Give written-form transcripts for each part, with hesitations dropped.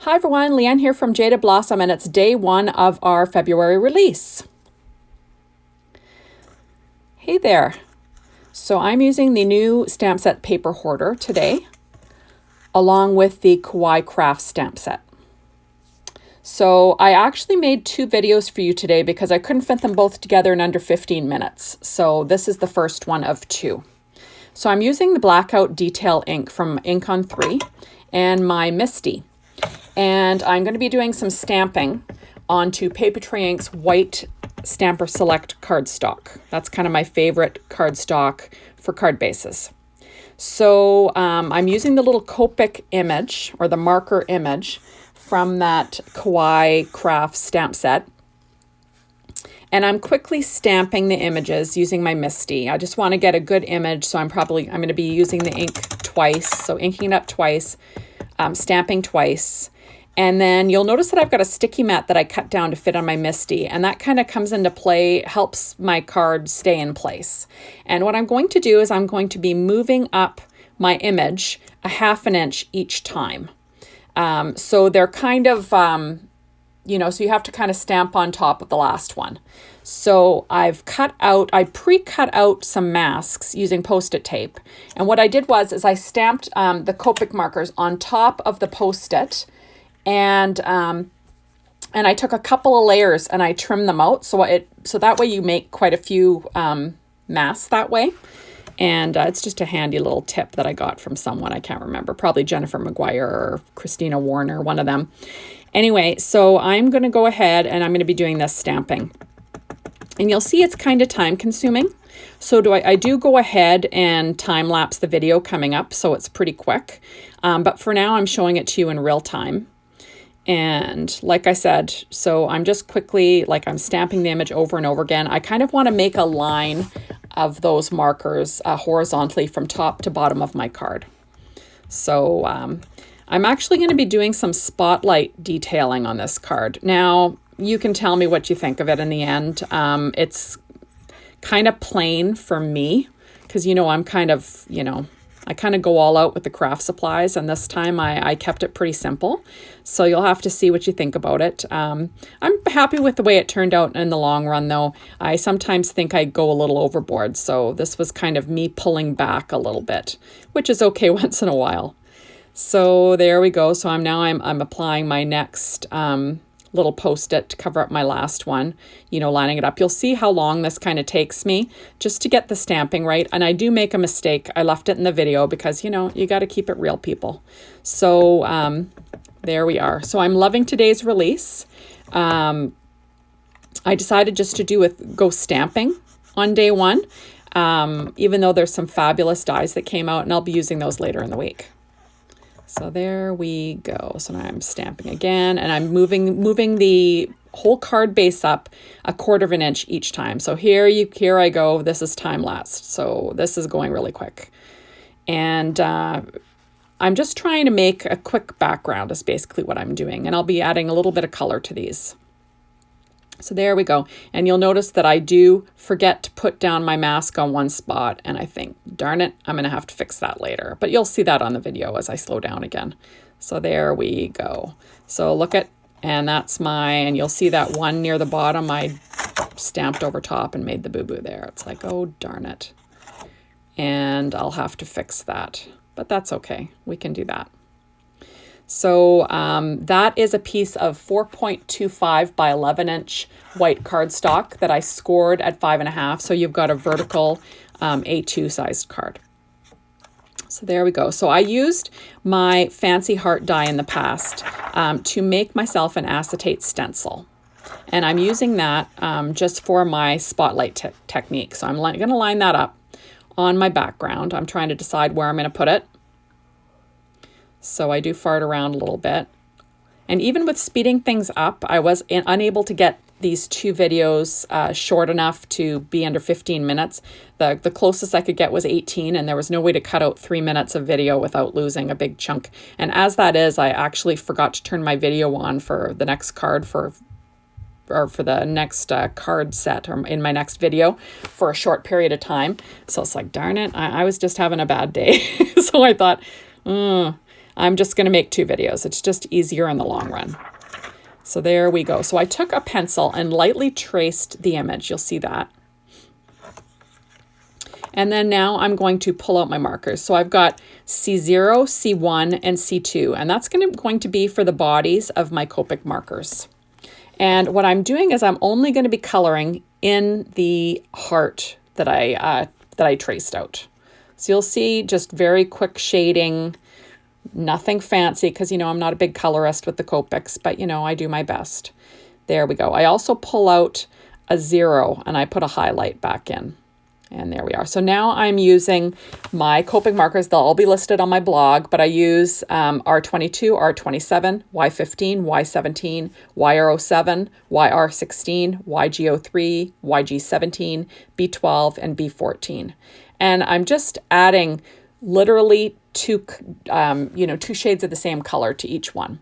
Hi everyone, Leanne here from Jaded Blossom, and it's day one of our February release. Hey there. So I'm using the new stamp set paper hoarder today, along with the Kawaii Craft stamp set. So I actually made two videos for you today because I couldn't fit them both together in under 15 minutes. So this is the first one of two. So I'm using the Blackout Detail ink from Ink on 3 and my Misty. And I'm going to be doing some stamping onto Papetree Ink's white Stamper Select cardstock. That's kind of my favorite cardstock for card bases. So I'm using the little Copic image or the marker image from that Kawaii Craft stamp set. And I'm quickly stamping the images using my Misty. I just want to get a good image, so I'm going to be using the ink twice. So inking it up twice, stamping twice. And then you'll notice that I've got a sticky mat that I cut down to fit on my Misty, and that kind of comes into play, helps my card stay in place. And what I'm going to do is I'm going to be moving up my image a ½ inch each time. So they're kind of, so you have to kind of stamp on top of the last one. So I pre-cut out some masks using Post-it tape. And what I did was I stamped the Copic markers on top of the Post-it, and I took a couple of layers and I trimmed them out so that way you make quite a few masks that way. And it's just a handy little tip that I got from someone, I can't remember, probably Jennifer McGuire or Christina Warner, one of them. Anyway, so I'm going to go ahead and I'm going to be doing this stamping. And you'll see it's kind of time consuming. So I do go ahead and time lapse the video coming up, so it's pretty quick. But for now, I'm showing it to you in real time. And like I said, so I'm just quickly, I'm stamping the image over and over again. I kind of want to make a line of those markers horizontally from top to bottom of my card. So I'm actually going to be doing some spotlight detailing on this card. Now, you can tell me what you think of it in the end. It's kind of plain for me because, I'm kind of, I kind of go all out with the craft supplies, and this time I kept it pretty simple. So you'll have to see what you think about it. I'm happy with the way it turned out in the long run, though. I sometimes think I go a little overboard, so this was kind of me pulling back a little bit, which is okay once in a while. So there we go. So I'm applying my next little Post-it to cover up my last one, lining it up. You'll see how long this kind of takes me just to get the stamping right. And I do make a mistake. I left it in the video because, you got to keep it real, people. So there we are. So I'm loving today's release. I decided just to go stamping on day one, even though there's some fabulous dies that came out, and I'll be using those later in the week. So there we go. So now I'm stamping again, and I'm moving the whole card base up a ¼ inch each time. So here I go. This is time lapse. So this is going really quick. And I'm just trying to make a quick background is basically what I'm doing. And I'll be adding a little bit of color to these. So there we go. And you'll notice that I do forget to put down my mask on one spot. And I think, darn it, I'm going to have to fix that later. But you'll see that on the video as I slow down again. So there we go. So look at, and that's and you'll see that one near the bottom, I stamped over top and made the boo-boo there. It's like, oh, darn it. And I'll have to fix that. But that's okay. We can do that. So that is a piece of 4.25 by 11 inch white cardstock that I scored at 5.5. So you've got a vertical A2 sized card. So there we go. So I used my Fancy Heart die in the past to make myself an acetate stencil. And I'm using that just for my spotlight technique. So I'm going to line that up on my background. I'm trying to decide where I'm going to put it. So I do fart around a little bit. And even with speeding things up, I was unable to get these two videos short enough to be under 15 minutes. The closest I could get was 18, and there was no way to cut out 3 minutes of video without losing a big chunk. And as that is, I actually forgot to turn my video on for the next card for the next card set or in my next video for a short period of time. So it's like, darn it, I was just having a bad day. So I thought, I'm just going to make 2 videos. It's just easier in the long run. So there we go. So I took a pencil and lightly traced the image. You'll see that. And then now I'm going to pull out my markers. So I've got C0, C1, and C2, and that's going to be for the bodies of my Copic markers. And what I'm doing is I'm only going to be coloring in the heart that I traced out. So you'll see just very quick shading, nothing fancy, because, you know, I'm not a big colorist with the Copics, but, you know, I do my best. There we go. I also pull out a 0 and I put a highlight back in. And there we are. So now I'm using my Copic markers. They'll all be listed on my blog, but I use R22, R27, Y15, Y17, YR07, YR16, YG03, YG17, B12, and B14. And I'm just adding literally 2 shades of the same color to each one.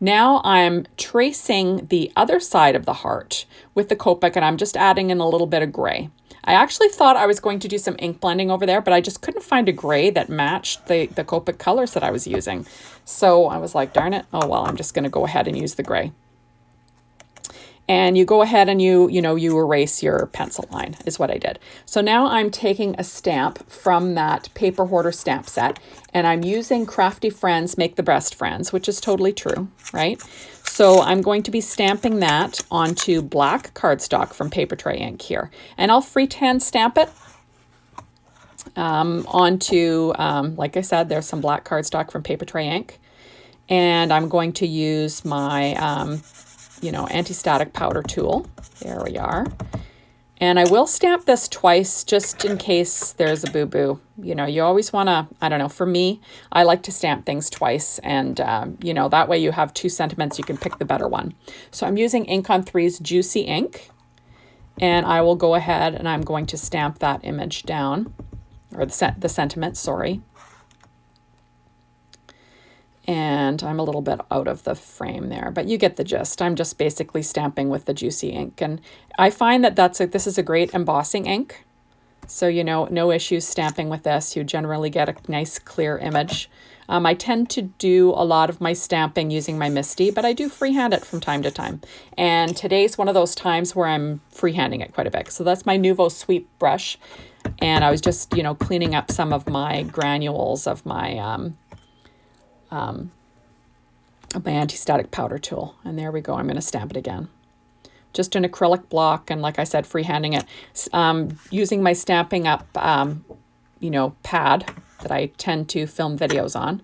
Now I'm tracing the other side of the heart with the Copic, and I'm just adding in a little bit of gray. I actually thought I was going to do some ink blending over there, but I just couldn't find a gray that matched the Copic colors that I was using. So I was like, darn it. Oh, well, I'm just going to go ahead and use the gray. And you go ahead and you erase your pencil line is what I did. So now I'm taking a stamp from that paper hoarder stamp set, and I'm using Crafty Friends Make the Best Friends, which is totally true, right? So I'm going to be stamping that onto black cardstock from Paper Tray Ink here. And I'll freehand stamp it onto, like I said, there's some black cardstock from Paper Tray Ink. And I'm going to use my, anti-static powder tool. There we are. And I will stamp this twice just in case there's a boo-boo. You know, you always want to, I don't know, for me, I like to stamp things twice. And, that way you have 2 sentiments, you can pick the better one. So I'm using Ink on 3's Juicy Ink. And I will go ahead and I'm going to stamp that image down, or the sentiment, sorry. And I'm a little bit out of the frame there, but you get the gist. I'm just basically stamping with the Juicy Ink. And I find that this is a great embossing ink. So, no issues stamping with this. You generally get a nice clear image. I tend to do a lot of my stamping using my Misty, but I do freehand it from time to time. And today's one of those times where I'm freehanding it quite a bit. So that's my Nuvo Sweep brush. And I was just, cleaning up some of my granules of my anti-static powder tool. And there we go. I'm going to stamp it again. Just an acrylic block, and like I said, freehanding it. Using my Stamping Up, pad that I tend to film videos on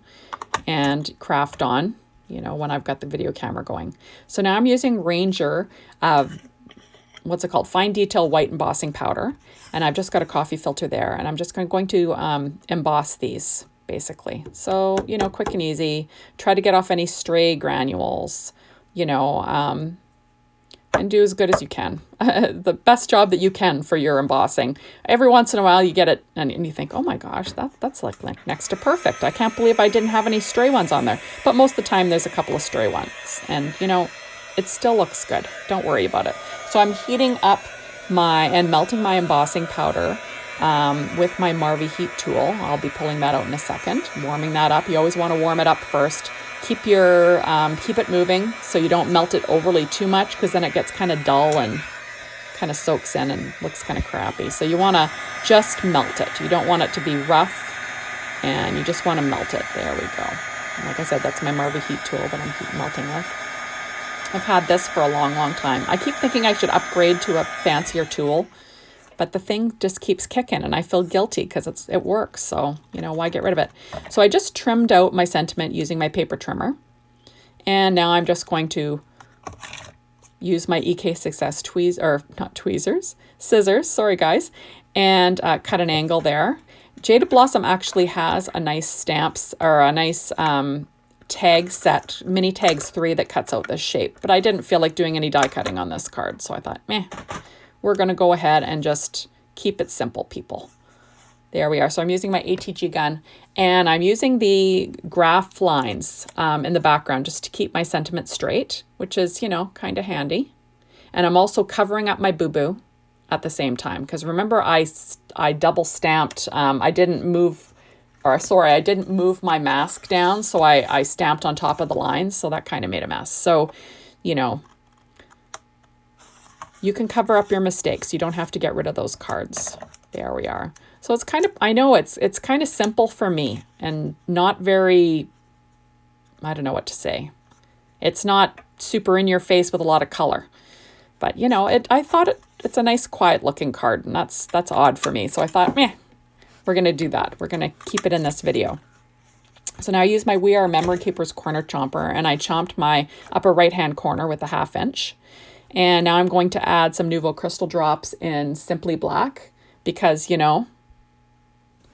and craft on, when I've got the video camera going. So now I'm using Ranger, what's it called? Fine Detail White Embossing Powder. And I've just got a coffee filter there, and I'm just going to emboss these, basically. So, quick and easy. Try to get off any stray granules, and do as good as you can. The best job that you can for your embossing. Every once in a while you get it and you think, oh my gosh, that's like next to perfect. I can't believe I didn't have any stray ones on there. But most of the time there's a couple of stray ones. And, it still looks good. Don't worry about it. So I'm heating up and melting my embossing powder with my Marvy heat tool. I'll be pulling that out in a second, warming that up. You always want to warm it up first. Keep it moving so you don't melt it overly too much, because then it gets kind of dull and kind of soaks in and looks kind of crappy. So you want to just melt it. You don't want it to be rough, and you just want to melt it. There we go. And like I said, that's my Marvy heat tool that I'm heat melting with. I've had this for a long, long time. I keep thinking I should upgrade to a fancier tool, but the thing just keeps kicking, and I feel guilty because it works. So, why get rid of it? So I just trimmed out my sentiment using my paper trimmer. And now I'm just going to use my EK Success scissors, sorry guys, and cut an angle there. Jaded Blossom actually has a nice tag set, mini tags 3 that cuts out this shape, but I didn't feel like doing any die cutting on this card. So I thought, we're going to go ahead and just keep it simple, people. There we are. So I'm using my ATG gun, and I'm using the graph lines in the background just to keep my sentiment straight, which is, kind of handy. And I'm also covering up my boo-boo at the same time, because remember I double stamped. I didn't move sorry, I didn't move my mask down, so I stamped on top of the lines, so that kind of made a mess. So, you know, you can cover up your mistakes. You don't have to get rid of those cards. There we are. So it's kind of, I know it's kind of simple for me and not very, I don't know what to say. It's not super in your face with a lot of color. But, you know, I thought it's a nice quiet looking card, and that's odd for me. So I thought, meh, we're going to do that. We're going to keep it in this video. So now I use my We Are Memory Keepers corner chomper, and I chomped my upper right-hand corner with a 1/2 inch. And now I'm going to add some Nouveau Crystal drops in Simply Black because, you know,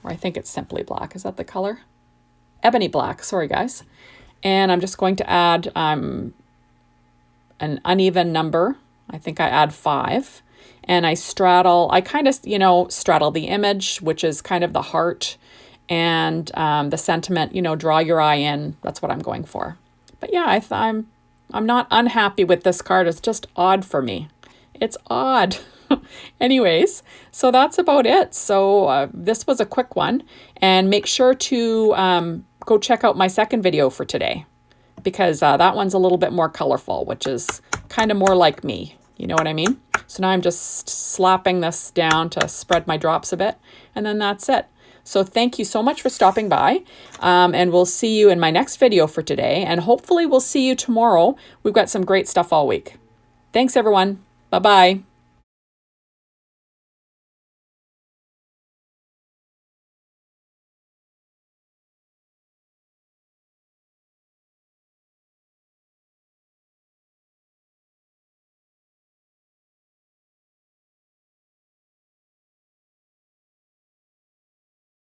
or I think it's Simply Black. Is that the color? Ebony Black. Sorry, guys. And I'm just going to add an uneven number. I think I add 5. And I kind of, you know, straddle the image, which is kind of the heart, and the sentiment, you know, draw your eye in. That's what I'm going for. But yeah, I'm not unhappy with this card. It's just odd for me. It's odd. Anyways, so that's about it. So this was a quick one. And make sure to go check out my second video for today, because that one's a little bit more colorful, which is kind of more like me. You know what I mean? So now I'm just slapping this down to spread my drops a bit, and then that's it. So thank you so much for stopping by, and we'll see you in my next video for today, and hopefully we'll see you tomorrow. We've got some great stuff all week. Thanks, everyone. Bye-bye.